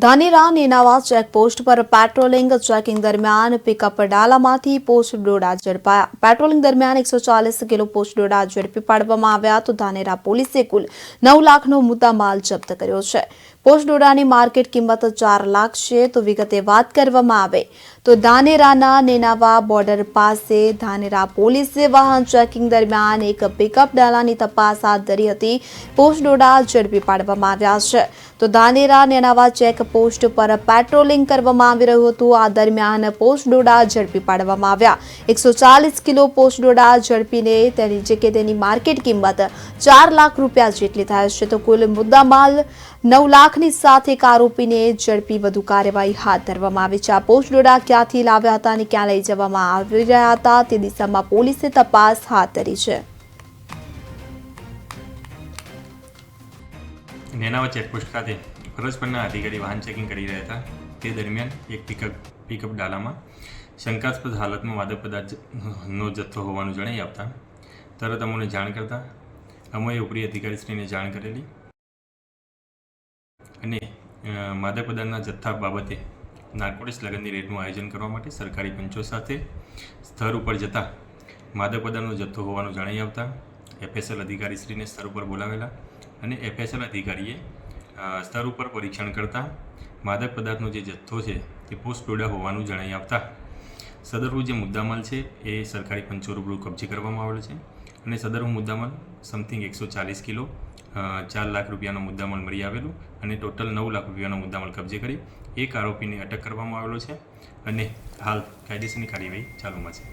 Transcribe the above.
Dhanera Nenava checkpost પર patrolling checking દરમિયાન pickup ડાલામાંથી post ડોડા ઝડપાયા। પેટ્રોલિંગ દરમિયાન 140 કિલો પોસ્ટ ડોડા ઝડપી પાડવામાં આવ્યા તો ધાનેરા પોલીસે કુલ 9 લાખનો મુદ્દામાલ જપ્ત કર્યો છે। પોસ્ટ ડોડાની માર્કેટ કિંમત 4 લાખ છે। તો વિગતે વાત કરવામાં આવે તો ધાનેરાના નેનાવા બોર્ડર પાસે ધાનેરા પોલીસે વાહન ચેકિંગ દરમિયાન એક પિકઅપ ડાલાની તપાસ હાથ ધરી હતી। પોસ્ટ ડોડા ઝડપી પાડવામાં આવ્યા છે। તો ધાનેરા નેનાવા ચેક પોસ્ટ પર પેટ્રોલિંગ કરવામાં આવી રહ્યું હતું। આ દરમિયાન પોસ્ટ ડોડા ઝડપી પાડવામાં આવ્યા। 140 કિલો પોસ્ટ ડોડા ઝડપીને તેની માર્કેટ કિંમત 4 લાખ રૂપિયા જેટલી થાય છે। તો કુલ મુદ્દામાલ 9 લાખની સાથે એક આરોપીને ઝડપી વધુ કાર્યવાહી હાથ ધરવામાં આવી છે। આ પોસ્ટ ડોડા ક્યાંથી લાવ્યા હતા અને ક્યાં લઈ જવામાં આવી રહ્યા હતા તે દિશામાં પોલીસે તપાસ હાથ ધરી છે। નેનાવા ચેકપોસ્ટ ખાતે ફરજ પરના અધિકારી વાહન ચેકિંગ કરી રહ્યા હતા। તે દરમિયાન એક પિકઅપ ડાલામાં શંકાસ્પદ હાલતમાં માદક પદાર્થનો જથ્થો હોવાનું જણાઈ આવતા તરત અમોને જાણ કરતા અમોએ ઉપરી અધિકારીશ્રીને જાણ કરેલી અને માદક પદાર્થના જથ્થા બાબતે નાર્કોટિક્સ લગનની રેડનું આયોજન કરવા માટે સરકારી પંચો સાથે સ્થળ ઉપર જતા માદક પદાર્થનો જથ્થો હોવાનું જણાઈ આવતા એફએસએલ અધિકારીશ્રીને સ્થળ ઉપર બોલાવેલા અને એફએસએલ અધિકારીએ સ્તર ઉપર પરીક્ષણ કરતા માદક પદાર્થનો જે જથ્થો છે તે પોસ્ટ ડોડા હોવાનું જણાઈ આવતા સદરનું જે મુદ્દામાલ છે એ સરકારી પંચો રૂબરૂ કબજે કરવામાં આવેલો છે અને સદરનો મુદ્દામાલ સમથિંગ 140 કિલો 4 લાખ રૂપિયાનો મુદ્દામાલ મળી આવેલું અને ટોટલ 9 લાખ રૂપિયાનો મુદ્દામાલ કબજે કરી એક આરોપીને અટક કરવામાં આવેલો છે અને હાલ કાયદેસરની કાર્યવાહી ચાલુમાં છે।